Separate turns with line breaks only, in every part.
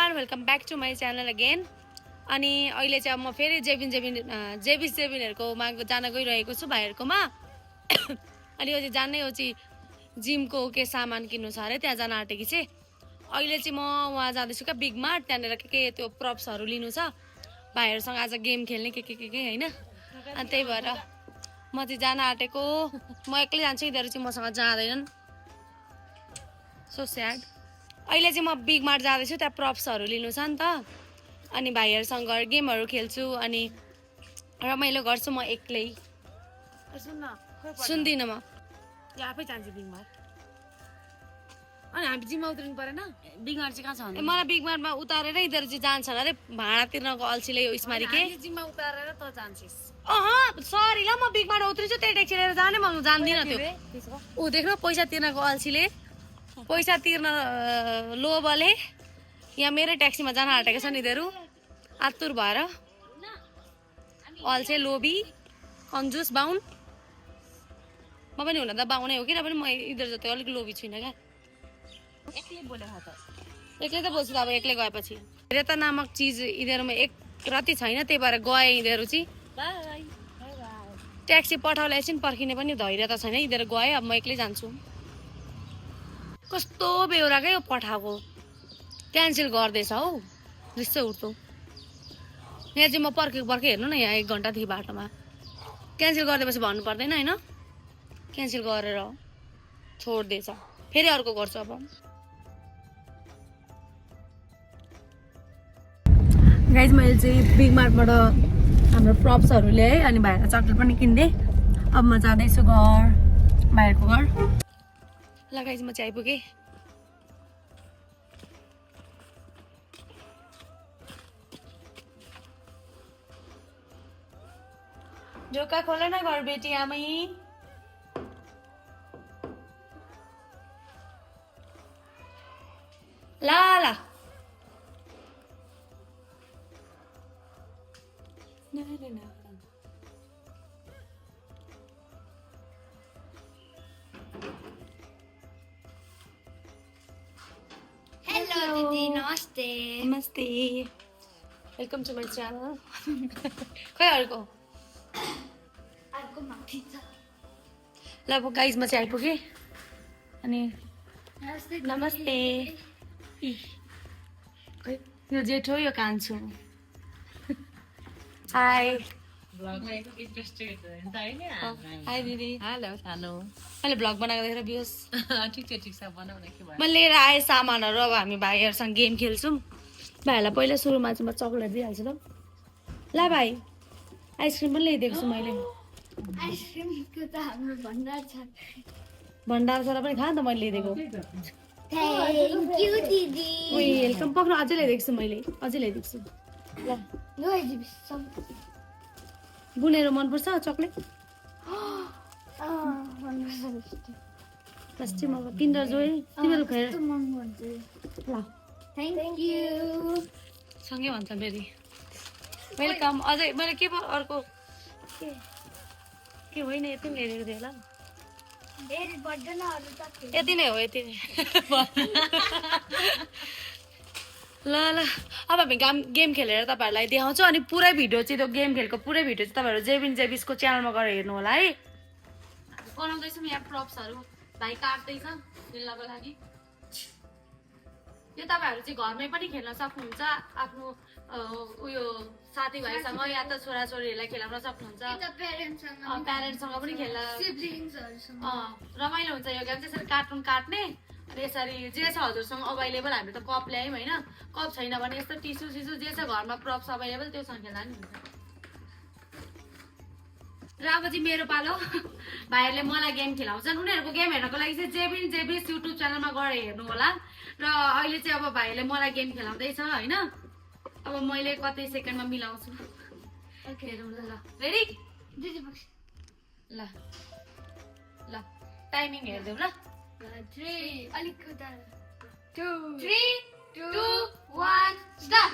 Everyone welcome back to my channel again. अनि अहिले चाहिँ म फेरि जेबिनहरुकोमा जान गइरहेको छु भाइहरुकोमा। अनि यो चाहिँ जान्नै हो चाहिँ जिमको के सामान किन्नु छ अरे, त्यहाँ जान आँटेकी चाहिँ। अहिले चाहिँ म वहाँ जाँदैछु क्या बिग मार्ट, त्यहाँनिर के त्यो प्रप्सहरू लिनु छ भाइहरुसँग, आज गेम खेल्ने के हैन। अनि त्यही भएर म चाहिँ जान आँटेको। म एक्लै जान्छु, यिनीहरू चाहिँ मसँग जाँदैनन्, सो स्याड। अहिले चाहिँ म बिग मार्ट जाँदैछु, त्यहाँ प्रप्सहरू लिनु छ नि त। अनि भाइहरुसँग गएर गेमहरू खेल्छु अनि रमाइलो गर्छु म एक्लै। सुन्दिनँ म
आफै जान्छु बिग मार्ट। अनि हामी जिममा उत्रनु परेन? बिग मार्ट चाहिँ कहाँ छ भने?
मलाई बिग मार्टमा उतारेर यिनीहरू चाहिँ जान्छन् अरे भाडा तिर्नको अल्छीले यो स्मारी के।
जिममा उतारेर त जान्छस्।
सरी ल, म बिग मार्ट उत्रिन्छु, त्यही ट्याक्सी लिएर जाने, म जान्दिनँ त्यो। ऊ देख्न पैसा तिर्नको अल्छीले, पैसा तिर्न लोभले यहाँ मेरै ट्याक्सीमा जान आँटेको छ नि यिनीहरू, आतुर भएर। अल्छे, लोभी, कन्जुस, बाहुन। म पनि हुन त बाहुनै हो, किनभने म यिनीहरू जति अलिक लोभी छुइनँ क्या।
एक्लै बोलेको त
एक्लै त बोल्छु त, अब एक्लै गएपछि। रेता नामक चिज यिनीहरूमा एक रति छैन, त्यही भएर गए यिनीहरू चाहिँ।
बाई।
ट्याक्सी पठाउला एकछिन पर्खिने पनि धैर्य त छैन, यिनीहरू गए, अब म एक्लै जान्छु। कस्तो बेहोरा क्या यो पठाएको, क्यान्सल गर्दैछ हौ, रिसै उठ्दो। यहाँ चाहिँ म पर्खे हेर्नु न, यहाँ 1 घन्टादेखि बाटोमा। क्यान्सल गरिदिएपछि भन्नु पर्दैन होइन, क्यान्सल गरेर छोडिदिएछ, फेरि अर्को गर्छु अब। गाइज मैले चाहिँ बिग मार्टबाट हाम्रो प्रप्सहरू ल्याएँ अनि भाइलाई चक्लेट पनि किनिदिएँ। अब म जाँदैछु घर, भाइहरूको घर। ल गाइज म चाहिँ आइपुगेँ। ढोका खोल न घर बेटी आमै। ला ला
हेलो दिदी, नमस्ते।
नमस्ते, वेलकम टु माई च्यानल। खै अर्को
अर्को माथि छ।
ल अब गाइज म चाहिँ आइपुगेँ अनि
नमस्ते।
नमस्ते। खै यो जेठो, यो कान्छु। हाई हाई दिदी।
हेलो सानो।
मैले भ्लग बनाएको देखेर बिहोस।
ठिक छ बनाउने के भयो।
मैले लिएर आएँ सामानहरू, अब हामी भाइहरूसँग गेम खेल्छौँ। भाइहरूलाई पहिला सुरुमा चाहिँ म चक्लेट दिइहाल्छु ल। ल भाइ, आइसक्रिम पनि ल्याइदिएको छु मैले।
आइसक्रिमको त हाम्रो भण्डार छ।
भण्डार सारा पनि खा न त, मैले ल्याइदिएको।
थ्याङ्क यू दिदी।
वेलकम। पक्र अझै ल्याइदिएको छु मैले, अझै ल्याइदिएको छु। ल
लो दिदी सब।
बुनेर मनपर्छ चक्लेट? कस्तो म किन्डर जोय तिमीहरू खाएर।
मन पर्छ।
ल
थ्याङ्क यू।
सँगै भन्छ फेरि वेलकम। अझै मैले के पो अर्को के होइन, यति पनि ल्याइदिएको थिएँ ल।
फेरि बढ्दैन अरू त।
यति नै हो, यति नै। ल ल अब हामी गेम खेलेर तपाईँहरूलाई देखाउँछु। अनि पुरै भिडियो चाहिँ, त्यो गेम खेलको पुरै भिडियो चाहिँ तपाईँहरू जेबिसको च्यानलमा गएर हेर्नु होला है। बनाउँदैछौँ यहाँ प्रप्सहरू, भाइ काट्दैछ खेल्नको लागि। यो तपाईँहरू चाहिँ घरमै पनि खेल्न सक्नुहुन्छ, आफ्नो उयो साथीभाइसँग या त छोराछोरीहरूलाई खेलाउन सक्नुहुन्छ, प्यारेन्ट्ससँग पनि खेल्न रमाइलो हुन्छ। यो गेम चाहिँ यसरी कार्टुन काट्ने अनि यसरी जे छ हजुरसँग अभाइलेबल। हामी त कप ल्यायौँ होइन, कप छैन भने यस्तो टिसु सिसु जे छ घरमा प्रप्स अभाइलेबल त्योसँग खेल्दा नि हुन्छ। र अब चाहिँ मेरो पालो, भाइहरूले मलाई गेम खेलाउँछन्। उनीहरूको गेम हेर्नको लागि चाहिँ जेबिस युट्युब च्यानलमा गएर हेर्नु होला। र अहिले चाहिँ अब भाइहरूले मलाई गेम खेलाउँदैछ होइन। अब मैले कति सेकेन्डमा मिलाउँछु, हेरौँ ल। रेडी ल ल, टाइमिङ हेरिदेऊ ल।
3 अलिक उता
2
3 2 1 स्टार्ट।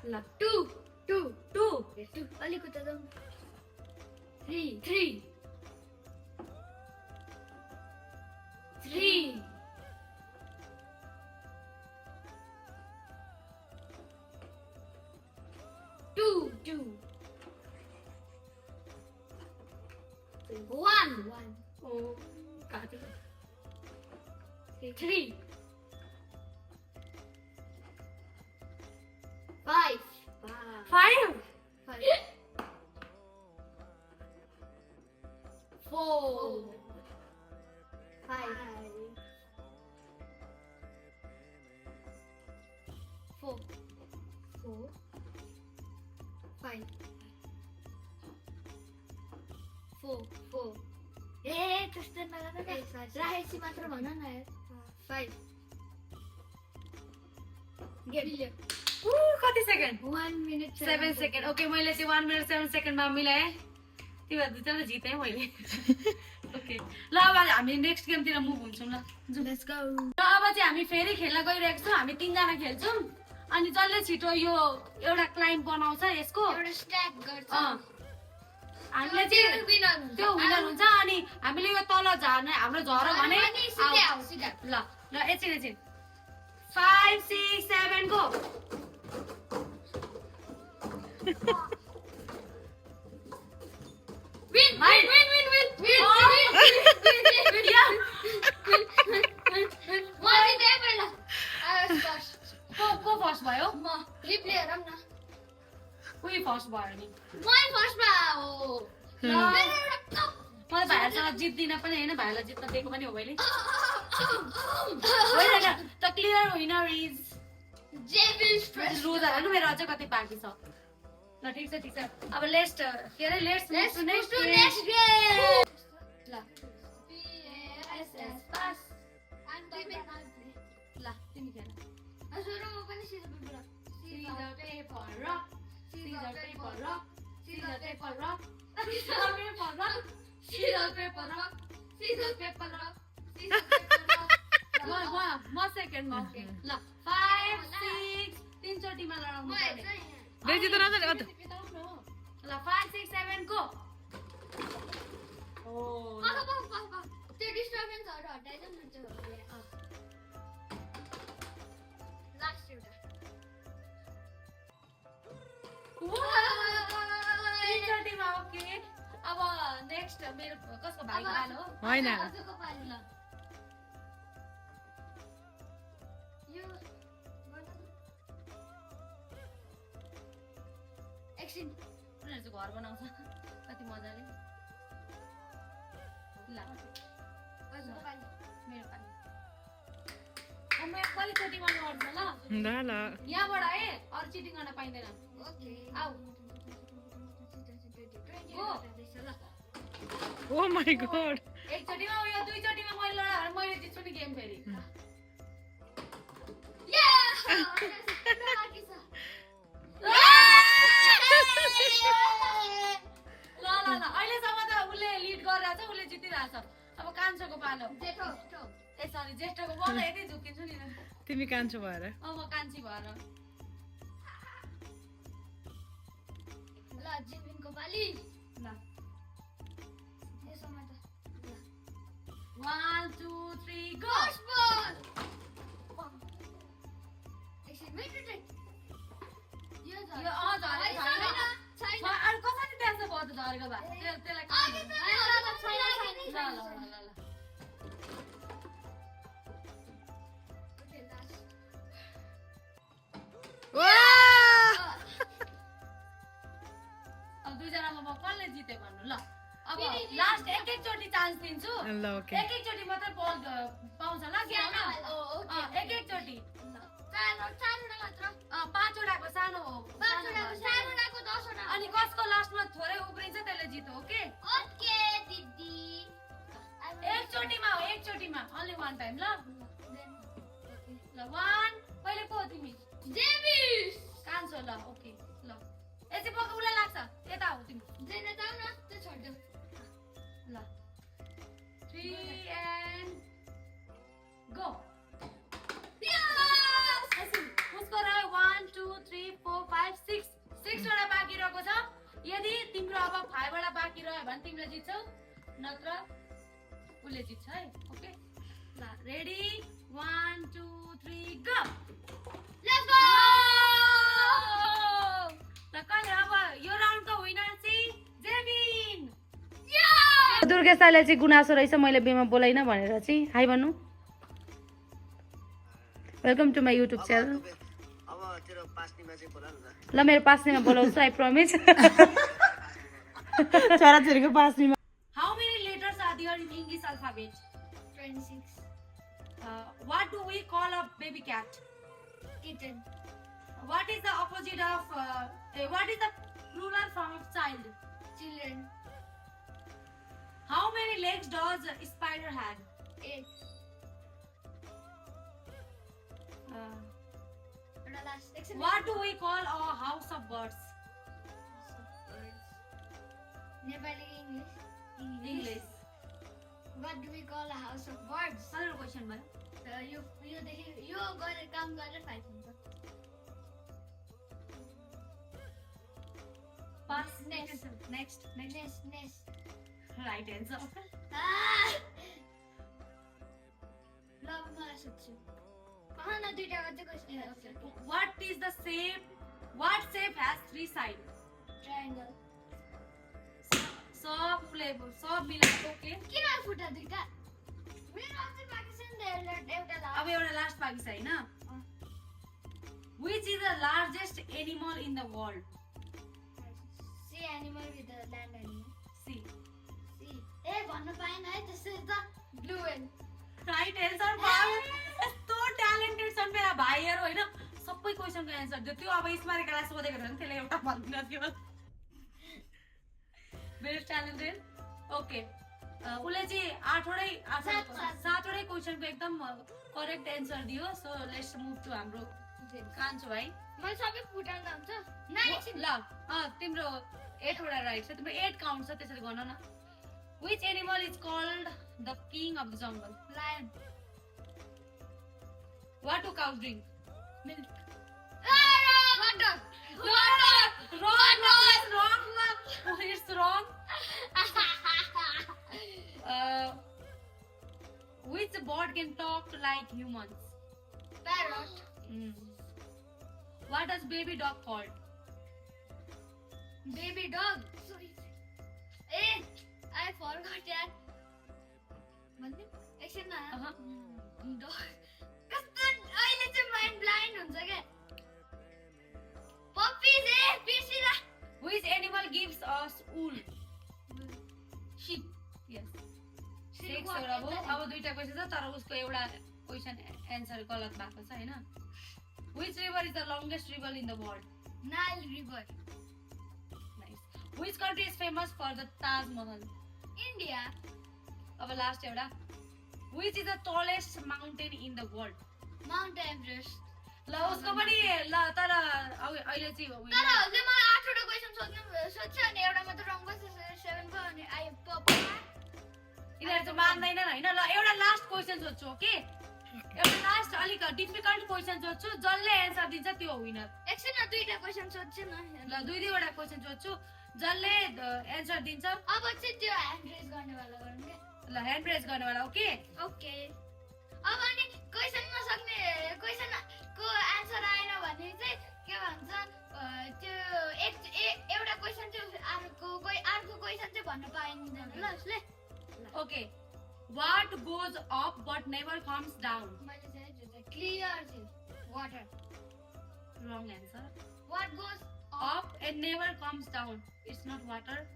ल 2 2 2
अलिक उता जाऊ।
3 3
One.
Oh, काट्यो 3
Five.
5
Four. Five.
4
Four. Five.
4
त्यस्तो नगर न राखेपछि मात्र भन न यार 5
कति सेकेन्ड
1 minute
7 सेकेन्ड ओके मैले चाहिँ 1 मिनट 7 सेकेन्डमा मिलाएँ त्यो भएर दुईजना जितेँ मैले ओके ल अब हामी नेक्स्ट गेमतिर मुभ हुन्छौँ ल
Let's go.
र अब चाहिँ हामी फेरि खेल्न गइरहेको छौँ हामी 3 जना खेल्छौँ अनि जसले छिटो यो एउटा क्लाइम्ब बनाउँछ यसको
एउटा स्ट्याक गर्छ
हामीले चाहिँ त्यो विनर हुन्छ अनि हामीले यो तल झर्ने हाम्रो झरो भने ल ल एकछिन 5 6 7 गो
Win.
को फर्स्ट भयो
रिप्ले हेरौँ न
उही फर्स्ट भयो नि
मै फर्स्टमा हो
मलाई भाइहरूसँग जित्दिन पनि होइन भाइलाई जित्न दिएको पनि हो मैले होइन त क्लियर विनर इज लुजर होइन मेरो अझै कति बाँकी छ ल ठिक छ अब लेट्स के अरे लेट्स नेक्स्ट ल ल तिमी खेल Scissor, paper, rock. Scissor, paper, rock. Scissor, paper, rock. Scissor, paper, rock. Scissor, paper, rock. Scissor, paper, rock. Scissor, paper, rock. म सेकेन्डमा ओके ल 5 6 तीनचोटिमा लडाउनु पर्ने ल 5 6 7 गो ओ
त्यो डिस्टर्बेन्सहरु हटाइदिउँ न त्यो लास्ट एउटा
तीनचोटिमा ओके अब नेक्स्ट मेरो कसको भाइ पालो
होइन
आजको पाली
ल
यो एकछिन
उनीहरू चाहिँ घर बनाउँछ कति मजाले ल
आजको पाली
मेरो पाली म कतिचोटिमा लड्छ ल
ल
यहाँबाट है अरू चिटिङ गर्न पाइँदैन
ओके
आऊ
ओ माय गॉड
एकचोटिमा उयो दुईचोटिमा मैले लडाएर मैले जित्छु नि गेम फेरि ल अहिलेसम्म त उसले लिड गरिरहेछ उसले जितिरहेछ अब कान्छोको पालो ए सरी ज्येष्ठको म त यतै झुक्किन्छु नि
तिमी कान्छो भएर
अब म कान्छी भएर
ल जिमिनको पाली
ल
यसमा त
1 2 3 गो
बल एकछिन मिनिट यो
यो झरेको छैन अरू कसरी त्यहाँ भयो त झरेको भए त्यसलाई ल अब दुईजनामा म कसले जिते भन्नु ल अब लास्ट एकचोटि चान्स दिन्छु
ल ओके
एकचोटि मात्रै बल पाउँछ ल के होइन एकचोटि
चारवटा मात्र
पाँचवटाको सानो हो
सानोटाको 10वटा
अनि कसको लास्टमा थोरै उब्रिन्छ त्यसले जित्यो ओके
ओके दिदी
एकचोटिमा हो एकचोटिमा ओन्ली वान टाइम ल ल 1 पहिले को हो तिमी
जेबिस
कान्छो ल ओके ल यसै पक्का उसलाई लाग्छ यता हो तिमी
जेने जाऊ न त्यो छोड्देऊ
ल 3 and go उसको रह्यो 1 2 3 4 5 6 6वटा बाँकी रहेको छ यदि तिम्रो अब 5वटा बाँकी रह्यो भने तिमीले जित्छौ नत्र उसले जित्छ है ओके ल रेडी 1 2 3 गो
लेट्स गो
ल कहिले अब यो राउन्डको विनर चाहिँ जेबिन
या
दुर्गेशलाई चाहिँ गुनासो रहेछ मैले बेमा बोलाइन भनेर चाहिँ हाई भन्नु welcome to my YouTube channel
अब तेरो पास्नीमा चाहिँ बोला न
ल मेरो पास्नेमा बोलाउँछु आई प्रमिस
छोराछोरीको पासनीमा
how many letters are there in English alphabet
26.
What do we call a baby cat
Kitten.
What is the opposite of what is the plural form of child
Children.
How many legs does spider have
8. Last. Excellent.
What do we call a house of birds
Nepali English.
इंग्लिश
What do we call a house of birds?
सरल question भयो
You गरेर काम गरेर 5 हुन्छ.
Pass
Next.
Next
Nest.
Right answer
ल मलाई सोध्छु. न दुईटा मात्रै question.
What is the shape what shape has three side
triangle.
सब मिलाएको के
किन फुटा दुईटा? मेरो अझै बाँकी छ नि त एउटा
अब एउटा लास्ट बाँकी छ हैन which is the largest animal in the world
sea animal with the land animal.
Sea
sea. ए भन्न पाएन है त्यसै त ब्लू व्हेल.
राइट आन्सर भयो यस्तो ट्यालेन्टेड छन् मेरा भाइहरु हैन सबै क्वेशनको आन्सर दियो त्यो अब स्मारिकालाई सोधेको थियो भने त्यसले एउटा भन्दिन थियो भेरी ट्यालेन्टेड ओके उले चाहिँ सातवटै क्वेशनको एकदम करेक्ट आन्सर दियो सो लेट्स मुभ टु हाम्रो कान्छु भाइ
मैले सबै फुटाउन हुन्छ.
ल तिम्रो 8 वटा राइट छ तिम्रो 8 काउन्ट छ त्यसरी गर्न न which animal is called the king of the jungle
lion.
What do cows drink
milk.
It's wrong. Which bird can talk like humans?
Parrot.
What does baby dog called?
Baby dog. I forgot यार. भन्ने एकछिन न. Dog. कस्तो अहिले चाहिँ mind blind हुन्छ के. Puppies पिर्सिला.
Which animal gives us wool?
Sheep.
Yes. 6 एउटा भयो अब दुईटा क्वेशन छ तर उसको एउटा क्वेशन आन्सर गलत भएको छ हैन Which river is the longest river in the world?
Nile River.
Nice. Which country is famous for the Taj Mahal?
India.
अब लास्ट एउटा Which is the tallest mountain in the world?
Mount Everest.
ल उसको पनि ल तर अहिले चाहिँ हो
तर हजुर मलाई 8 वटा क्वेशन सोध्छ अनि एउटा मात्र रङ बस्छ 7 भयो अनि आई पप.
यिनीहरु चाहिँ मान्दैनन् हैन ल एउटा लास्ट क्वेशन सोध्छु ओके एउटा लास्ट अलिक डिफिकल्ट क्वेशन सोध्छु जसले आन्सर दिन्छ त्यो विनर
एकछिन न दुईटा क्वेशन सोध्छु न.
ल दुईवटा क्वेशन सोध्छु जसले आन्सर दिन्छ
अब चाहिँ त्यो ह्यान्ड रेज गर्नेवाला गरौँ के.
ल ह्यान्ड रेज गर्नेवाला ओके
ओके. अब अनि क्वेशन नसक्ने क्वेशन को आन्सर आएन भने चाहिँ के भन्छ त्यो एउटा क्वेशन चाहिँ अर्को क्वेशन चाहिँ भन्न पाइँदैन ल उसले.
Okay What goes up but never comes down?
मैले चाहिँ clear water.
Wrong answer.
What goes
Up and never comes down. It's not water.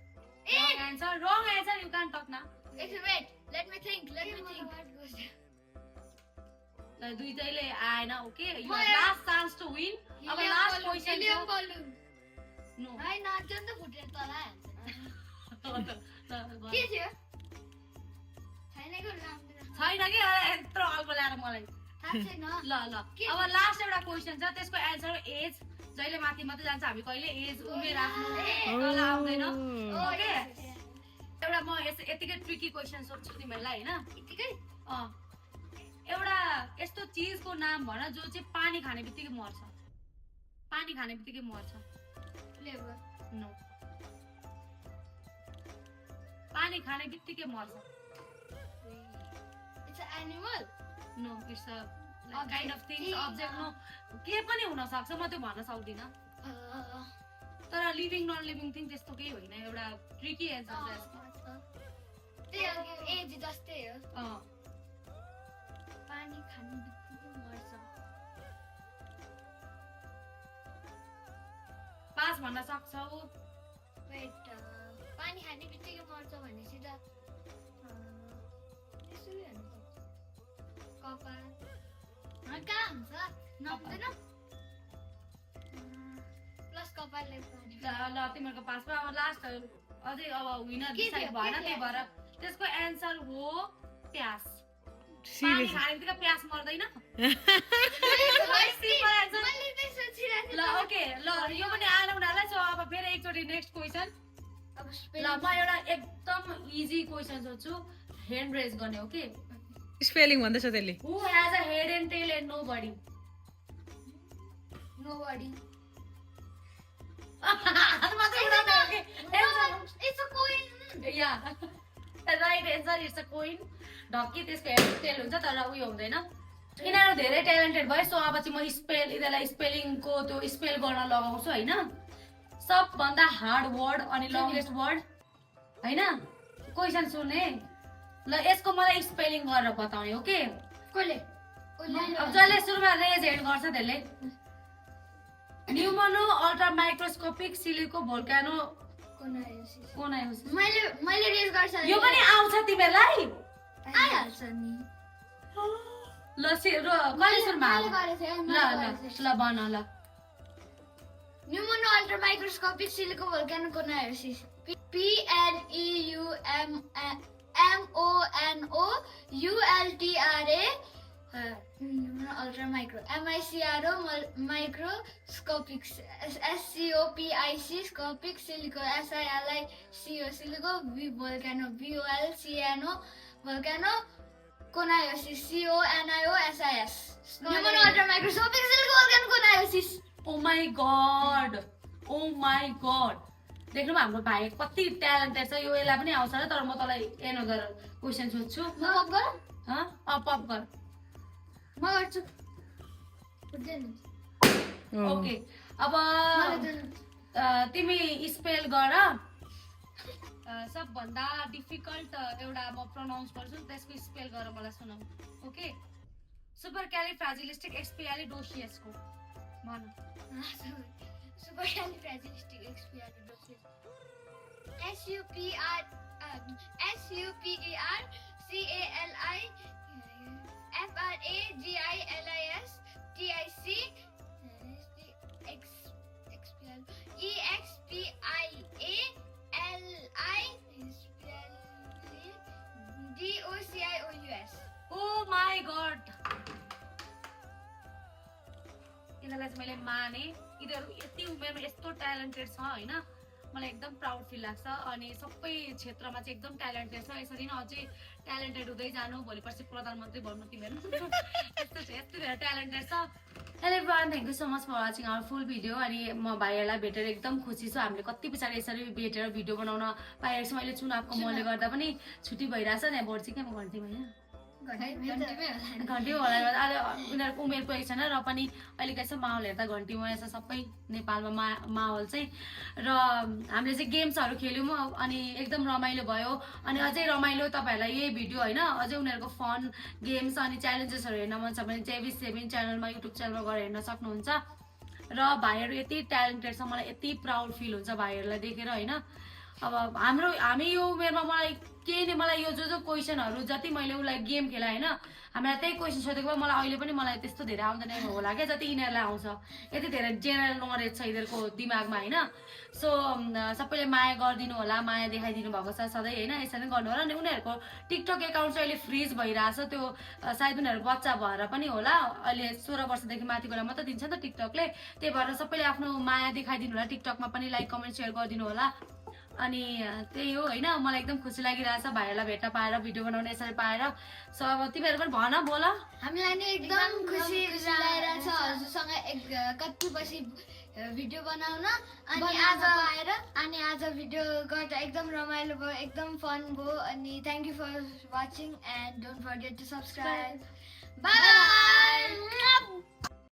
Eh!
Wrong answer. Wrong answer. You can't talk now.
Wait, let me think. What goes
ल दुईटैले आएन okay you
My-
last chance to win अब last question
Helium balloon.
No
है नाच्यो नि त फुटेर तल हाल्छ. के थियो? छैन कि नाम
छैन कि यत्रो अल्प ल्याएर मलाई
थाहा छैन.
ल अब लास्ट एउटा क्वेशन छ त्यसको आन्सर एज जहिले माथि मात्रै जान्छ हामी कहिले एज उमेर आफ्नो तल आउँदैन ओके एउटा म यतिकै ट्रिकी क्वेशन सोध्छु तिमीहरूलाई हैन
यतिकै
एउटा यस्तो चीजको नाम भन जो चाहिँ पानी खाने बित्तिकै मर्छ पानी खाने बित्तिकै मर्छ
फ्लेभर.
नो पानी खाने बित्तिकै मर्छ
It's an animal.
No it's a kind of things object no के पनि हुन सक्छ म त्यो भन्न सक्दिन तर लिभिङ नन लिभिङ थिङ त्यस्तो केही होइन एउटा ट्रिकी एन्सर छ यसको
पानी खाने बित्तिकै मर्छ।
पास भन्न सक्छौ?
वेट पानी खाने बित्तिकै मर्छ भनेपछि त यसरी हेर्नु पर्छ। कपाल कहाँ हुन्छ नहुँदैन प्लस कपालले पानी
ल तिमीहरूको पासमा अब लास्ट अझै अब विनर डिसाइड भएन, त्यही भएर त्यसको एन्सर हो प्यास। पानी खाने बित्तिकै प्यास मर्दैन?
मैले त्यही सोचिरहेको
ल ओके, ल यो पनि आएन उनीहरूलाई। सो अब फेरि एकचोटि नेक्स्ट क्वेसन।
अब
ल म एउटा एकदम इजी क्वेसन सोध्छु, ह्यान्ड रेज गर्ने, ओके?
स्पेलिङ भन्दैछ त्यसले।
Who has a head and tail and no body?
nobody
It's
it's a coin
yeah. Right answer, it's a coin. ढक्की त्यसको हेड टेल हुन्छ तर उयो हुँदैन। यिनीहरू धेरै ट्यालेन्टेड भयो। सो अब चाहिँ म यिनीहरूलाई स्पेलिङको त्यो स्पेल गर्न लगाउँछु होइन। सबभन्दा हार्ड वर्ड अनि लङ्गेस्ट वर्ड होइन। क्वेसन सुन्ने ल, यसको मलाई स्पेलिङ गरेर बताउने, ओके?
कसले
अब जसले सुरुमा रेज हेड गर्छ त्यसले। न्युमोनो अल्ट्रा माइक्रोस्कोपिक सिलिको भोल्कानो कोनायोसिस।
मैले रेज गर्छ
यो पनि आउँछ तिमीहरूलाई?
आइहाल्छ नि
ल कहिले सुरुमा
मैले गरेको थिएँ
ल ल ल भन ल।
Pneumonoultramicroscopicsilicovolcanoconiosis PNEUMONOULTRA ultra micro MICRO microscopic SCOPIC scopic silico SILICO silico volcano VOLCANO volcano coniosis CONIOSIS pneumono ultra microscopic silico volcano coniosis।
Oh my God, oh my God. देख्नु हाम्रो भाइ कति talented छ। यो यसलाई पनि आउँछ र, तर म तँलाई एनदर क्वेसन सोध्छु।
म पप गर
पप गर।
म गर्छु
ओके, अब तिमी स्पेल गर। सबभन्दा डिफिकल्ट एउटा म प्रोनाउन्स गर्छु, त्यसको स्पेल गरेर मलाई सुनाऊ, ओके? सुपरक्यालिफ्राजिलिस्टिकएक्सपिएलिडोसियसको भन।
supercalifragilisticexpialidocious SUPRCALIFRAGILISTICEXPIALIDOCIOUS।
Oh my God, यिनीहरूलाई चाहिँ मैले माने। यिनीहरू यति उमेरमा यस्तो ट्यालेन्टेड छ होइन, मलाई एकदम प्राउड फिल लाग्छ। अनि सबै क्षेत्रमा चाहिँ एकदम ट्यालेन्टेड छ। यसरी नै अझै ट्यालेन्टेड हुँदै जानु, भोलि पर्सि प्रधानमन्त्री भन्नु तिमीहरू। यस्तो धेरै ट्यालेन्टेड छ। Everyone, thank you so much for watching our full video. अनि म भाइहरूलाई भेटेर एकदम खुसी छु। हामीले कति पछाडि यसरी भेटेर भिडियो बनाउन पाएको छु। मैले चुनावको मले गर्दा पनि छुट्टी भइरहेछ। त्यहाँ बोर्ड चाहिँ के म घन्टीमा होइन घन्टी होला। अहिले उनीहरूको उमेर पुगेको छैन र पनि अहिलेको यसो माहौल हेर्दा घन्टीमा यसो सबै नेपालमा माहौल चाहिँ। र हामीले चाहिँ गेम्सहरू खेल्यौँ अनि एकदम रमाइलो भयो। अनि अझै रमाइलो तपाईँहरूलाई यही भिडियो होइन, अझै उनीहरूको फन गेम्स अनि च्यालेन्जेसहरू हेर्न मन छ भने JV7 च्यानलमा युट्युब च्यानलमा गएर हेर्न सक्नुहुन्छ। र भाइहरू यति ट्यालेन्टेड छ, मलाई यति प्राउड फिल हुन्छ भाइहरूलाई देखेर होइन। अब हामी यो उमेरमा मलाई केही नै, मलाई यो जो क्वेसनहरू जति मैले उसलाई गेम खेलाएँ होइन, हामीलाई त्यही क्वेसन सोधेको भए मलाई अहिले पनि मलाई त्यस्तो धेरै आउँदैन होला क्या जति यिनीहरूलाई आउँछ। यति धेरै जेनरल नलेज छ यिनीहरूको दिमागमा होइन। सो सबैले माया गरिदिनु होला, माया देखाइदिनु भएको छ सधैँ होइन। यसरी नै गर्नु होला। अनि उनीहरूको टिकटक एकाउन्ट चाहिँ अहिले फ्रिज भइरहेछ। त्यो सायद उनीहरू बच्चा भएर पनि होला। अहिले 16 वर्षदेखि माथिकोलाई मात्रै दिन्छ नि त टिकटकले। त्यही भएर सबैले आफ्नो माया देखाइदिनु होला। टिकटकमा पनि लाइक कमेन्ट सेयर गरिदिनु होला। अनि त्यही हो होइन, मलाई एकदम खुसी लागिरहेछ भाइहरूलाई भेट्न पाएर, भिडियो बनाउन यसरी पाएर। सो अब तिमीहरू पनि भन बोल।
हामीलाई नि एकदम खुसी लागिरहेछ हजुरसँग कति पछि भिडियो बनाउन। अनि आज भिडियो गर्दा एकदम रमाइलो भयो, एकदम फन भयो। अनि thank you for watching and don't forget to subscribe. Bye by.